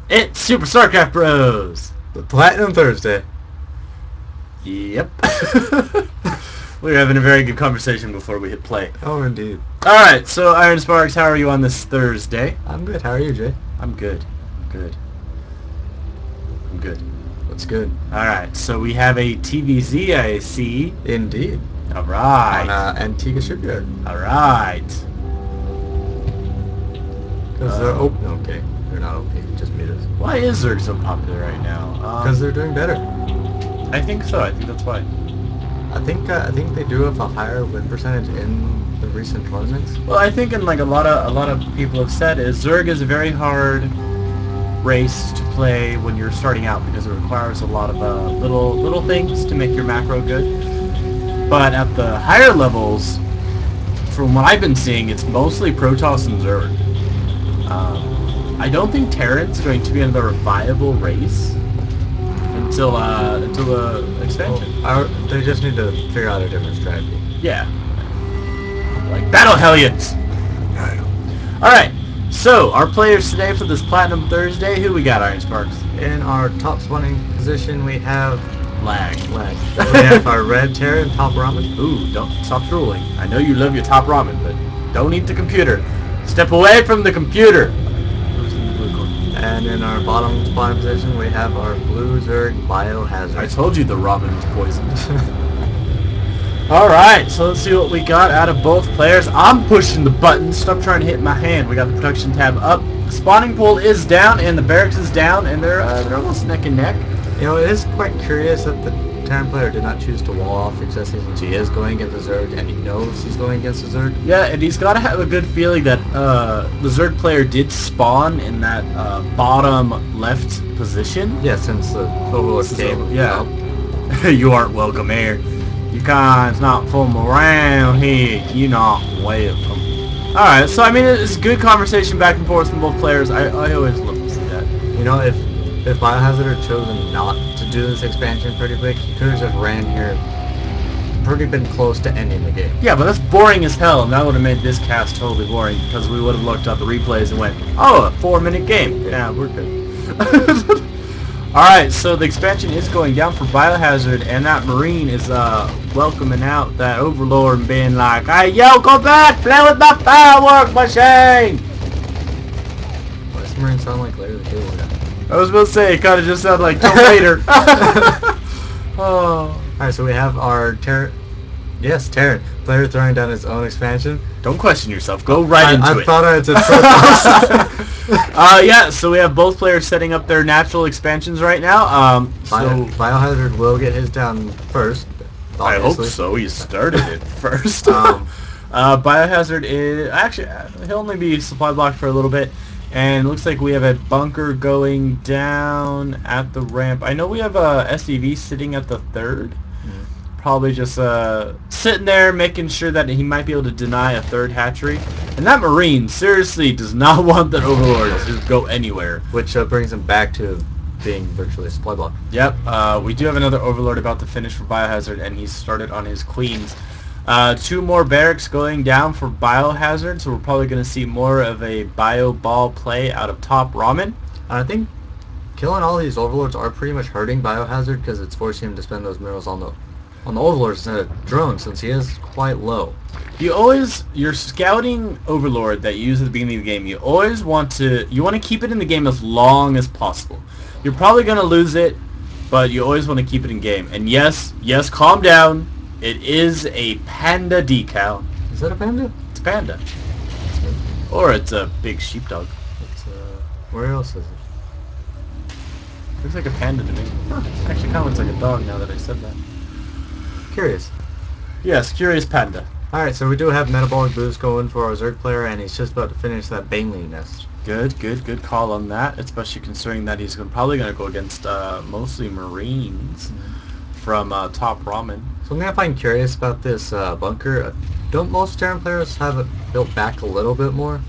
It's Super StarCraft Bros. The Platinum Thursday. Yep. We were having a very good conversation before we hit play. Oh, indeed. Alright, so Iron Sparks, how are you on this Thursday? I'm good. How are you, Jay? I'm good. I'm good. That's good. Alright, so we have a TvZ, I see. Indeed. Alright. On Antiga Shipyard. Alright. Because they're open. Okay. They're not OP. Just meters. Why is Zerg so popular right now? Because they're doing better. I think so. I think that's why. I think they do have a higher win percentage in the recent tournaments. Well, I think, and like a lot of people have said, is Zerg is a very hard race to play when you're starting out because it requires a lot of little things to make your macro good. But at the higher levels, from what I've been seeing, it's mostly Protoss and Zerg. I don't think Terran's going to be another viable race until the expansion. They just need to figure out a different strategy. Yeah. Like Battle Hellions! Alright, so our players today for this Platinum Thursday, who we got, Iron Sparks? In our top spawning position, we have Lag. We have our red Terran, TopRamen. Ooh, don't stop drooling. I know you love your TopRamen, but don't eat the computer. Step away from the computer! And in our bottom spawning position, we have our blue Zerg Biohazard. I told you the ramen was poisoned. Alright, so let's see what we got out of both players. I'm pushing the button. Stop trying to hit my hand. We got the production tab up. Spawning pool is down, and the barracks is down, and they're almost neck and neck. You know, it is quite curious that the Terran player did not choose to wall off exactly since he is going against the Zerg, and he knows he's going against the Zerg. Yeah, and he's got to have a good feeling that the Zerg player did spawn in that bottom left position. Yeah, since the Overlord came. Yeah. You aren't welcome here. You guys not from around here. You not welcome. Alright, so I mean, it's good conversation back and forth from both players. I always love to see that. You know, if Biohazard had chosen not to do this expansion pretty quick, he could have just ran here, pretty been close to ending the game. Yeah, but that's boring as hell, and that would have made this cast totally boring, because we would have looked up the replays and went, oh, a 4-minute game. Yeah, we're good. Alright, so the expansion is going down for Biohazard, and that Marine is welcoming out that Overlord and being like, hey, yo, go back, play with my firework machine! Why does Marine sound like Larry the Cable Guy? I was about to say, it kind of just sounded like Tom Later. Oh. Alright, so we have our Terran player throwing down his own expansion. Don't question yourself. Go right into it. I thought I had said yeah, so we have both players setting up their natural expansions right now. Biohazard will get his down first. Obviously. I hope so. He started it first. Biohazard is... Actually, he'll only be supply blocked for a little bit. And it looks like we have a bunker going down at the ramp. I know we have a SCV sitting at the third. Probably just sitting there making sure that he might be able to deny a third hatchery. And that Marine seriously does not want that Overlord to just go anywhere. Which brings him back to being virtually a supply block. Yep, we do have another Overlord about to finish for Biohazard, and he's started on his Queens. 2 more barracks going down for Biohazard, so we're probably going to see more of a Bio Ball play out of TopRamen. I think killing all these Overlords are pretty much hurting Biohazard because it's forcing him to spend those minerals on the Overlords instead of drones, since he is quite low. Your scouting Overlord that you use at the beginning of the game, you want to keep it in the game as long as possible. You're probably going to lose it, but you always want to keep it in game. And yes, calm down. It is a panda decal. Is that a panda? It's a panda. Or it's a big sheepdog. Where else is it? Looks like a panda to me. Huh. Actually kind of looks like a dog now that I said that. Curious. Yes, curious panda. Alright, so we do have metabolic boost going for our Zerg player, and he's just about to finish that Baneling nest. Good call on that, especially considering that he's probably going to go against mostly Marines from TopRamen. Something I find curious about this bunker, don't most Terran players have it built back a little bit more?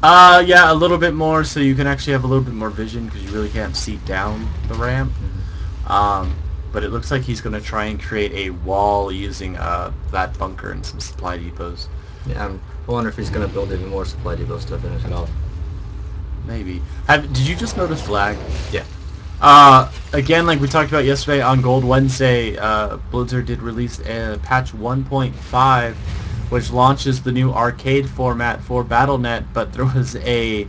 Yeah, a little bit more, so you can actually have a little bit more vision, because you really can't see down the ramp. But it looks like he's going to try and create a wall using that bunker and some supply depots. Yeah, I wonder if he's going to build even more supply depots to finish it off. Maybe. Did you just notice lag? Yeah. Again, like we talked about yesterday on Gold Wednesday, Blizzard did release a patch 1.5, which launches the new arcade format for Battle.net, but there was a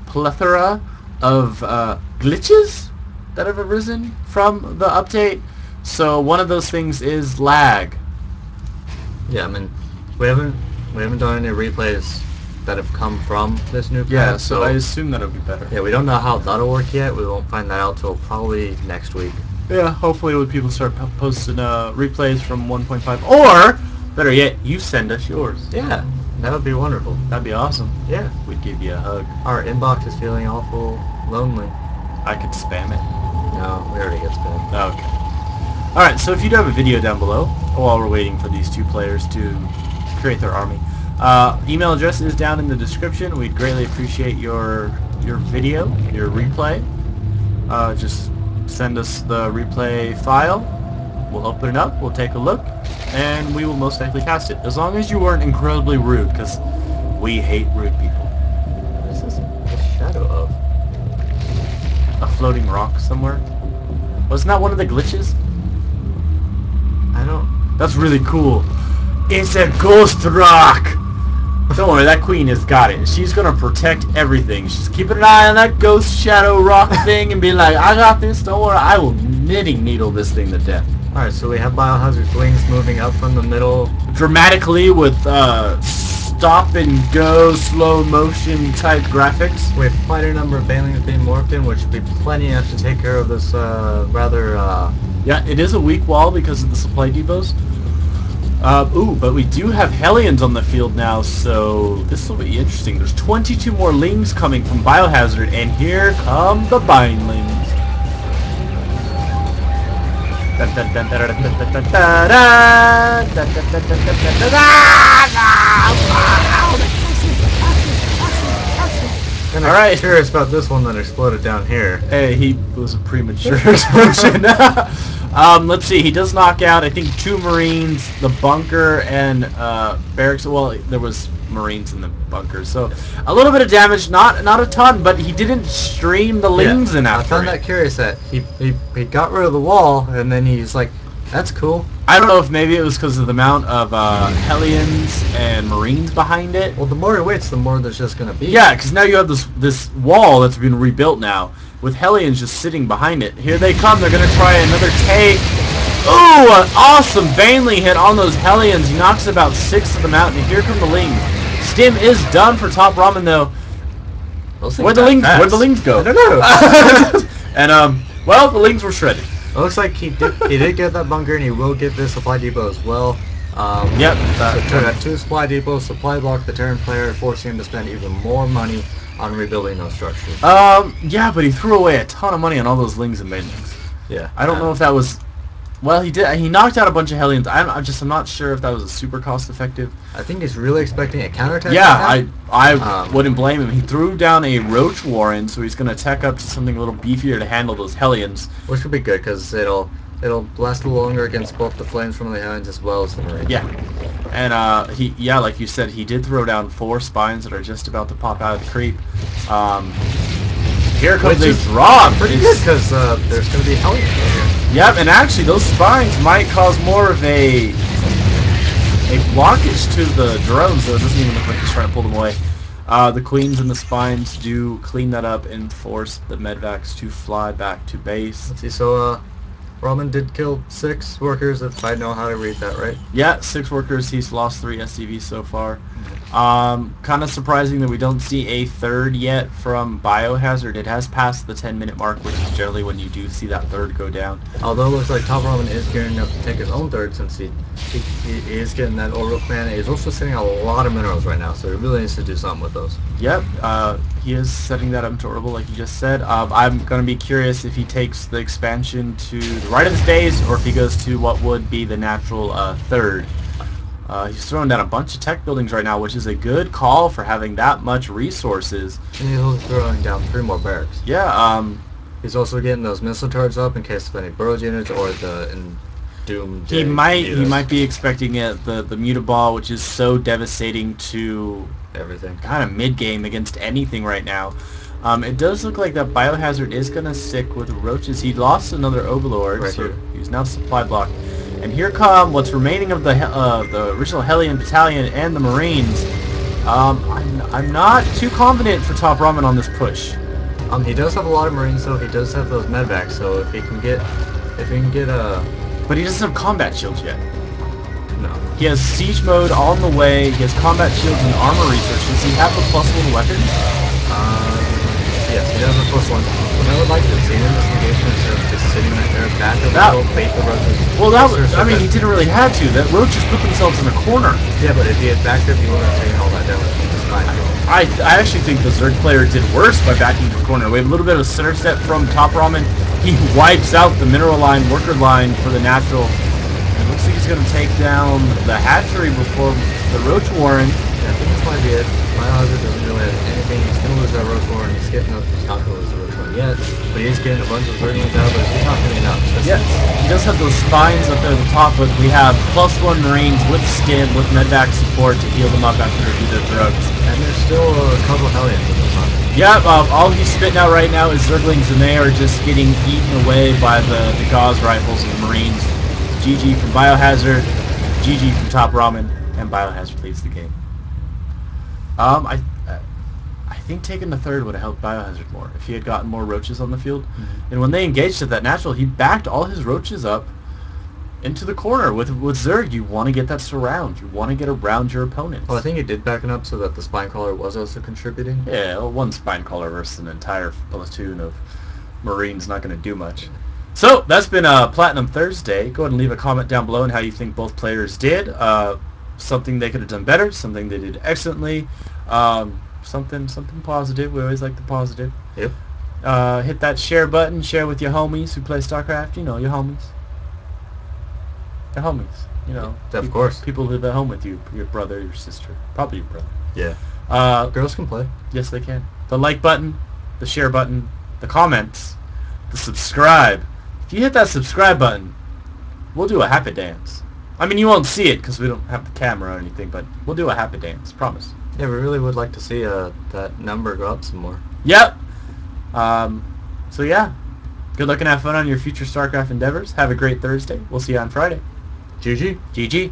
plethora of glitches that have arisen from the update. So one of those things is lag. Yeah, I mean, we haven't done any replays that have come from this new patch. Yeah, so I assume that'll be better. Yeah, we don't know how that'll work yet. We won't find that out till probably next week. Yeah, hopefully when people start posting replays from 1.5, or better yet, you send us yours. Yeah, that would be wonderful. That'd be awesome. Yeah. We'd give you a hug. Our inbox is feeling awful lonely. I could spam it. No, we already get spammed. Okay. Alright, so if you do have a video down below, while we're waiting for these two players to create their army, email address is down in the description. We'd greatly appreciate your video, your replay. Just send us the replay file. We'll open it up, we'll take a look, and we will most likely cast it. As long as you weren't incredibly rude, because we hate rude people. What is this a shadow of? A floating rock somewhere? Wasn't that one of the glitches? I don't... That's really cool. It's a ghost rock! Don't worry, that queen has got it. She's gonna protect everything. She's keeping an eye on that ghost shadow rock thing and be like, I got this, don't worry, I will knitting needle this thing to death. Alright, so we have Biohazard wings moving up from the middle. Dramatically with stop and go, slow motion type graphics. We have quite a number of banelings being morphed in, which should be plenty enough to take care of this Yeah, it is a weak wall because of the supply depots. But we do have Hellions on the field now, so this will be interesting. There's 22 more Lings coming from Biohazard, and here come the Bindlings. Alright, curious about this one that exploded down here. Hey, he was a premature explosion. Let's see, he does knock out, I think, 2 Marines, the bunker, and barracks. Well, there was Marines in the bunker, so a little bit of damage, not a ton, but he didn't stream the Lings in after I found that curious that he got rid of the wall, and then he's like, that's cool. I don't know if maybe it was because of the amount of Hellions and Marines behind it. Well, the more he waits, the more there's just going to be. Yeah, because now you have this wall that's been rebuilt now, with Hellions just sitting behind it. Here they come, they're going to try another take. Ooh, an awesome Baneling hit on those Hellions. He knocks about 6 of them out, and here come the Lings. Stim is done for TopRamen, though. Where'd the Lings go? I don't know. And, well, the Lings were shredded. It looks like he did get that bunker, and he will get this supply depot as well. Yep. So at 2 supply depots, supply block the Terran player, forcing him to spend even more money on rebuilding those structures. Yeah, but he threw away a ton of money on all those Lings and Banelings. Yeah. I don't know if that was... Well, he did. He knocked out a bunch of Hellions. I'm not sure if that was a super cost-effective. I think he's really expecting a counterattack. Yeah, I wouldn't blame him. He threw down a Roach Warren, so he's going to tech up to something a little beefier to handle those Hellions. Which would be good, because it'll last a little longer against both the flames from the Hellions as well as the Marines. Yeah. And, like you said, he did throw down 4 spines that are just about to pop out of the creep. Here comes a drop. Pretty good, because there's going to be Hellions over here. Yep, and actually those spines might cause more of a blockage to the drones, so it doesn't even look like he's trying to pull them away. The queens and the spines do clean that up and force the medvacs to fly back to base. Let's see, so Ramen did kill 6 workers, if I know how to read that right. Yeah, 6 workers. He's lost 3 SCVs so far. Kind of surprising that we don't see a 3rd yet from Biohazard. It has passed the 10-minute mark, which is generally when you do see that 3rd go down. Although it looks like TopRamen is gearing up to take his own 3rd, since he is getting that Orbital Command. He's also sitting on a lot of minerals right now, so he really needs to do something with those. Yep, he is setting that up to Orbital, like you just said. I'm going to be curious if he takes the expansion to the right of his base, or if he goes to what would be the natural 3rd. He's throwing down a bunch of tech buildings right now, which is a good call for having that much resources. And he's also throwing down 3 more barracks. Yeah, he's also getting those missile turrets up in case of any burrows units or the doomsday He mutas. might be expecting the Mutaball, which is so devastating to Everything. kind of mid game against anything right now. It does look like that Biohazard is gonna stick with roaches. He lost another Overlord, Right so here. he's now supply block. And here come what's remaining of the original Hellion Battalion and the Marines. I'm not too confident for TopRamen on this push. He does have a lot of Marines though. He does have those medvacs, so if he can get But he doesn't have combat shields yet. no. He has siege mode on the way. He has combat shields and armor research. Does he have the +1 weapons? Yes, he does have +1. What I would like to have seen in this engagement instead of just sitting right there, back a That- little, bait the roaches. Well, I mean, he didn't really have to. That roaches put themselves in a corner. Yeah, but if he had backed up, he wouldn't have taken all that damage from the spine. I actually think the Zerg player did worse by backing to the corner. We have a little bit of a center step from TopRamen. He wipes out the mineral line, worker line for the natural. It looks like he's going to take down the hatchery before the Roach Warren. Yeah, I think this might be it. Biohazard doesn't really have anything. He's going to lose that Roach Warren. He's not going to lose the Roach Warren yet, but he is getting a bunch of Zerglings out, but he's not getting enough. Yeah, he does have those spines up there at the top, but we have +1 Marines with stim, with medvac support to heal them up after they do their drugs. And there's still a couple Hellions at the front. Yeah, all he's spitting out right now is Zerglings, and they are just getting eaten away by the Gauss rifles of the Marines. GG from Biohazard, GG from TopRamen, and Biohazard leads the game. I think taking the third would have helped Biohazard more if he had gotten more roaches on the field. Mm-hmm. And when they engaged at that natural, he backed all his roaches up into the corner. With Zerg, you want to get that surround. You want to get around your opponents. Well, I think he did back it up so that the Spinecrawler was also contributing. Yeah, well, one Spinecrawler versus an entire platoon of Marines not going to do much. So, that's been Platinum Thursday. Go ahead and leave a comment down below on how you think both players did. Something they could have done better, something they did excellently, something positive. We always like the positive. Yep. Hit that share button, share with your homies who play StarCraft. You know, your homies. Your homies. You know. Of course. People who live at home with you. Your brother, your sister. Probably your brother. Yeah. Girls can play. Yes, they can. The like button, the share button, the comments, the subscribe. If you hit that subscribe button, we'll do a happy dance. I mean, you won't see it because we don't have the camera or anything, but we'll do a happy dance. Promise. Yeah, we really would like to see that number go up some more. Yep. So yeah, good luck and have fun on your future StarCraft endeavors. Have a great Thursday. We'll see you on Friday. GG. GG.